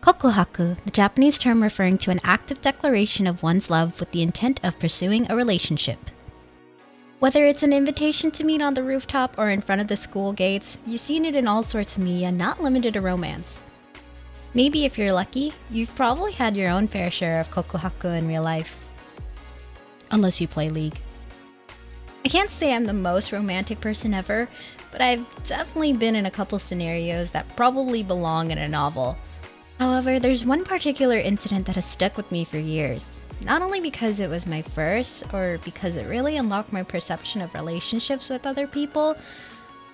Kokuhaku, the Japanese term referring to an active declaration of one's love with the intent of pursuing a relationship. Whether it's an invitation to meet on the rooftop or in front of the school gates, you've seen it in all sorts of media, not limited to romance. Maybe if you're lucky, you've probably had your own fair share of kokuhaku in real life. Unless you play League. I can't say I'm the most romantic person ever, but I've definitely been in a couple scenarios that probably belong in a novel. However, there's one particular incident that has stuck with me for years. Not only because it was my first, or because it really unlocked my perception of relationships with other people,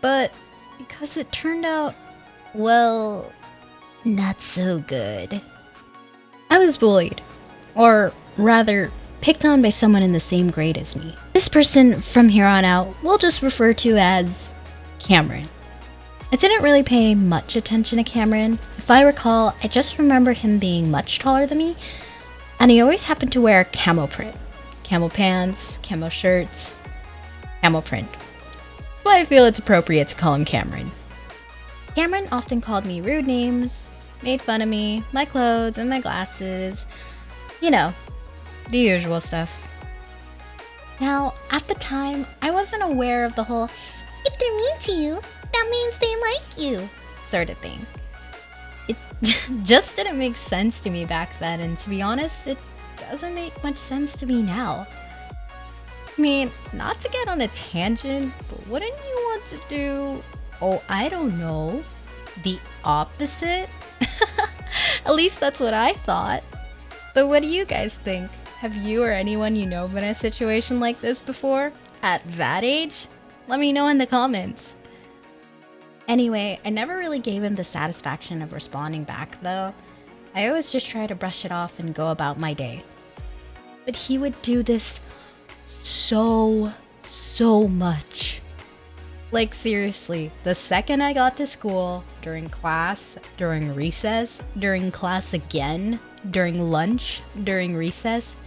but because it turned out, well, not so good. I was bullied, or rather, picked on by someone in the same grade as me. This person, from here on out, we'll just refer to as Cameron. I didn't really pay much attention to Cameron. If I recall, I just remember him being much taller than me, and he always happened to wear camo print. Camo pants, camo shirts, camo print. That's why I feel it's appropriate to call him Cameron. Cameron often called me rude names, made fun of me, my clothes, and my glasses. You know, the usual stuff. Now, at the time, I wasn't aware of the whole, if they're mean to you, that means they like you, sort of thing. It just didn't make sense to me back then, and to be honest, it doesn't make much sense to me now. I mean, not to get on a tangent, but wouldn't you want to do, oh, I don't know, the opposite? At least that's what I thought. But what do you guys think? Have you or anyone you know been in a situation like this before? At that age? Let me know in the comments. Anyway, I never really gave him the satisfaction of responding back though. I always just try to brush it off and go about my day. But he would do this so much. Like seriously, the second I got to school, during class, during recess, during class again, during lunch, during recess,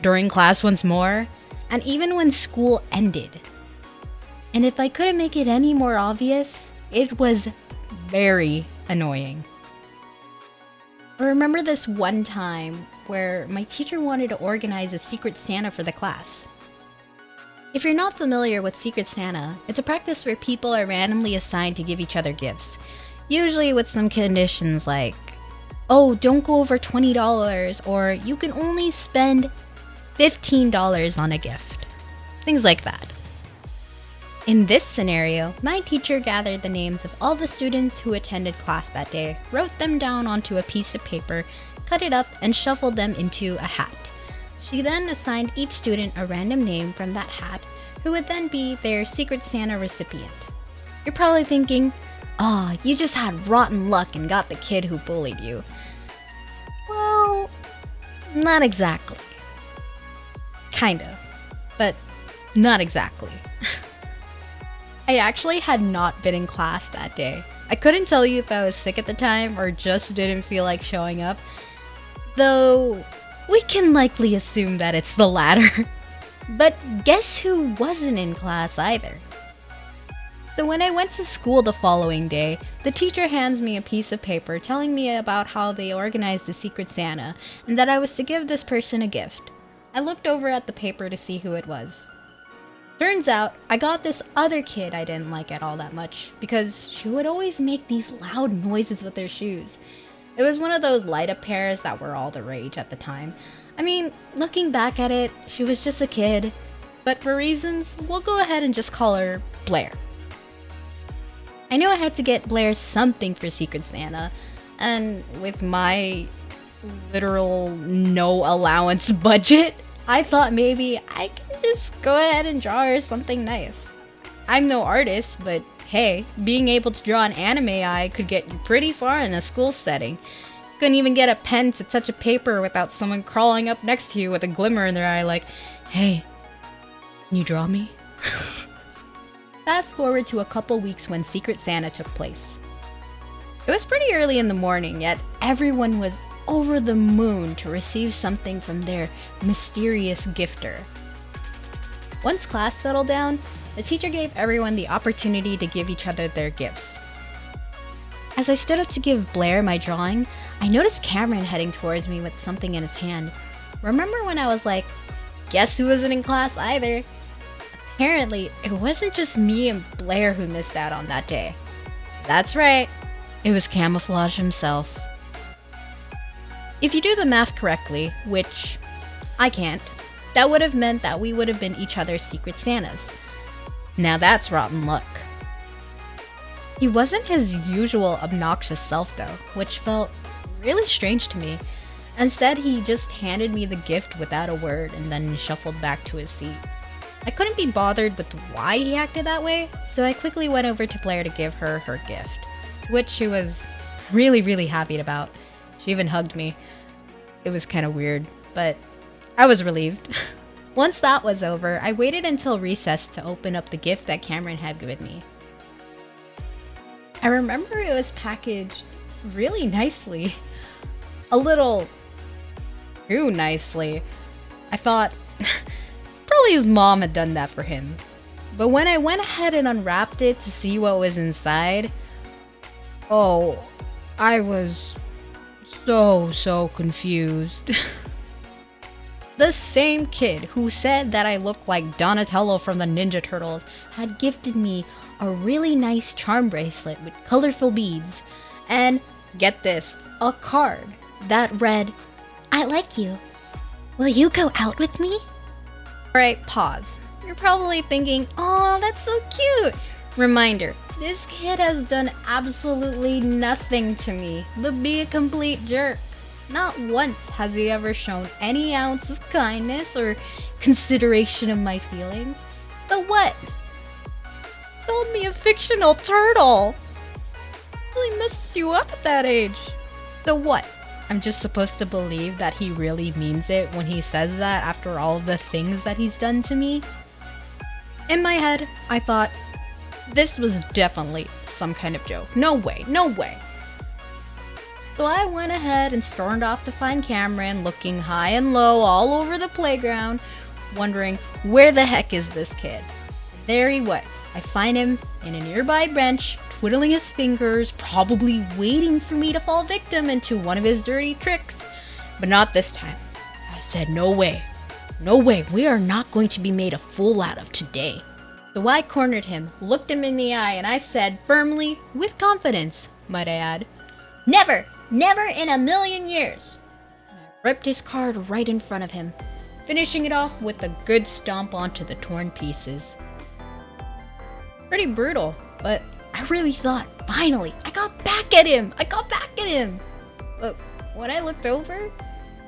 during class once more, and even when school ended. And if I couldn't make it any more obvious, it was very annoying. I remember this one time where my teacher wanted to organize a Secret Santa for the class. If you're not familiar with Secret Santa, it's a practice where people are randomly assigned to give each other gifts, usually with some conditions like, oh, don't go over $20, or you can only spend $15 on a gift. Things like that. In this scenario, my teacher gathered the names of all the students who attended class that day, wrote them down onto a piece of paper, cut it up, and shuffled them into a hat. She then assigned each student a random name from that hat, who would then be their Secret Santa recipient. You're probably thinking, "Ah, you just had rotten luck and got the kid who bullied you." Well, not exactly. Kinda, but not exactly. I actually had not been in class that day. I couldn't tell you if I was sick at the time or just didn't feel like showing up, though we can likely assume that it's the latter. But guess who wasn't in class either? So when I went to school the following day, the teacher hands me a piece of paper telling me about how they organized the Secret Santa and that I was to give this person a gift. I looked over at the paper to see who it was. Turns out, I got this other kid I didn't like at all that much because she would always make these loud noises with her shoes. It was one of those light-up pairs that were all the rage at the time. I mean, looking back at it, she was just a kid, but for reasons, we'll go ahead and just call her Blair. I knew I had to get Blair something for Secret Santa, and with my literal no allowance budget, I thought maybe I could just go ahead and draw her something nice. I'm no artist, but hey, being able to draw an anime eye could get you pretty far in a school setting. Couldn't even get a pen to touch a paper without someone crawling up next to you with a glimmer in their eye like, "Hey, can you draw me?" Fast forward to a couple weeks when Secret Santa took place. It was pretty early in the morning, yet everyone was over the moon to receive something from their mysterious gifter. Once class settled down, the teacher gave everyone the opportunity to give each other their gifts. As I stood up to give Blair my drawing, I noticed Cameron heading towards me with something in his hand. Remember when I was like, guess who wasn't in class either? Apparently, it wasn't just me and Blair who missed out on that day. That's right, it was Camouflage himself. If you do the math correctly, which I can't, that would have meant that we would have been each other's secret Santas. Now that's rotten luck. He wasn't his usual obnoxious self though, which felt really strange to me. Instead, he just handed me the gift without a word and then shuffled back to his seat. I couldn't be bothered with why he acted that way, so I quickly went over to Blair to give her her gift, to which she was really happy about. She even hugged me. It was kind of weird, but I was relieved. Once that was over, I waited until recess to open up the gift that Cameron had given me. I remember it was packaged really nicely. A little too nicely. I thought probably his mom had done that for him. But when I went ahead and unwrapped it to see what was inside, oh, I was so confused. The same kid who said that I looked like Donatello from the Ninja Turtles had gifted me a really nice charm bracelet with colorful beads and, get this, a card that read, "I like you. Will you go out with me?" Alright, pause. You're probably thinking, "Oh, that's so cute." Reminder, this kid has done absolutely nothing to me but be a complete jerk. Not once has he ever shown any ounce of kindness or consideration of my feelings. So what? Called me a fictional turtle. Really messes you up at that age. So what? I'm just supposed to believe that he really means it when he says that after all of the things that he's done to me? In my head, I thought, this was definitely some kind of joke. No way, no way. So I went ahead and stormed off to find Cameron, looking high and low all over the playground, wondering where the heck is this kid? There he was. I find him in a nearby bench, twiddling his fingers, probably waiting for me to fall victim into one of his dirty tricks. But not this time. I said, no way. No way, we are not going to be made a fool out of today. So I cornered him, looked him in the eye, and I said firmly, with confidence, might I add, "Never! Never in a million years!" And I ripped his card right in front of him, finishing it off with a good stomp onto the torn pieces. Pretty brutal, but I really thought, finally, I got back at him! But when I looked over,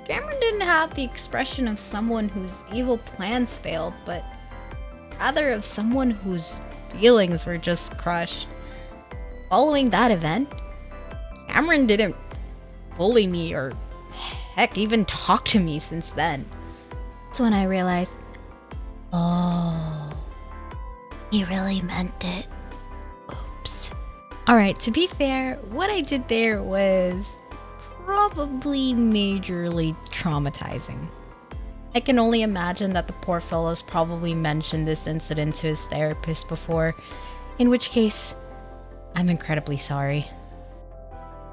Cameron didn't have the expression of someone whose evil plans failed, but rather of someone whose feelings were just crushed. Following that event, Cameron didn't bully me or heck even talk to me since then. That's when I realized, oh, he really meant it. Oops. Alright, to be fair, what I did there was probably majorly traumatizing. I can only imagine that the poor fellow's probably mentioned this incident to his therapist before, in which case, I'm incredibly sorry.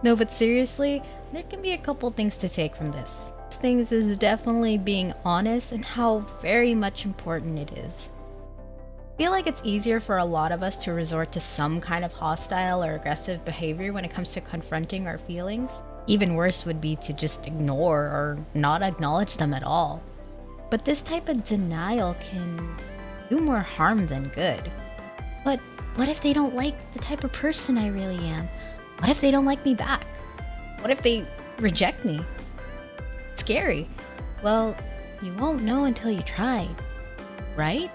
No, but seriously, there can be a couple things to take from this. Things is definitely being honest and how very much important it is. I feel like it's easier for a lot of us to resort to some kind of hostile or aggressive behavior when it comes to confronting our feelings. Even worse would be to just ignore or not acknowledge them at all. But this type of denial can do more harm than good. But what if they don't like the type of person I really am? What if they don't like me back? What if they reject me? It's scary. Well, you won't know until you try, right?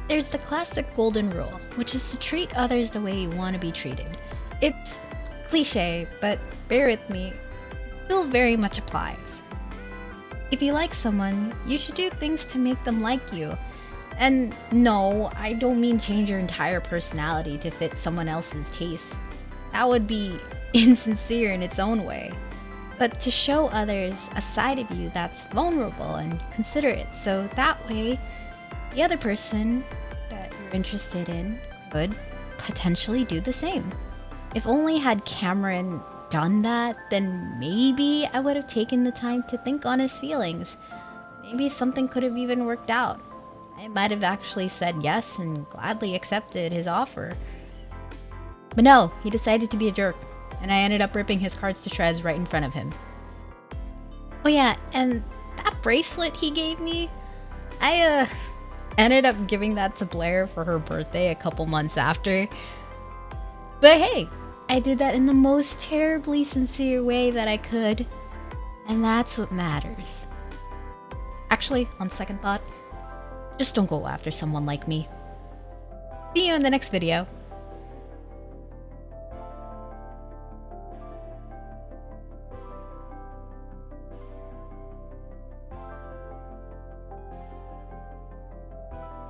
There's the classic golden rule, which is to treat others the way you want to be treated. It's cliche, but bear with me, it still very much applies. If you like someone, you should do things to make them like you. And no, I don't mean change your entire personality to fit someone else's taste. That would be insincere in its own way. But to show others a side of you that's vulnerable and considerate, so that way the other person that you're interested in could potentially do the same. If only had Cameron done that, then maybe I would have taken the time to think on his feelings. Maybe something could have even worked out. I might have actually said yes and gladly accepted his offer. But no, he decided to be a jerk, and I ended up ripping his cards to shreds right in front of him. Oh yeah, and that bracelet he gave me, I ended up giving that to Blair for her birthday a couple months after. But hey, I did that in the most terribly sincere way that I could, and that's what matters. Actually, on second thought, just don't go after someone like me. See you in the next video.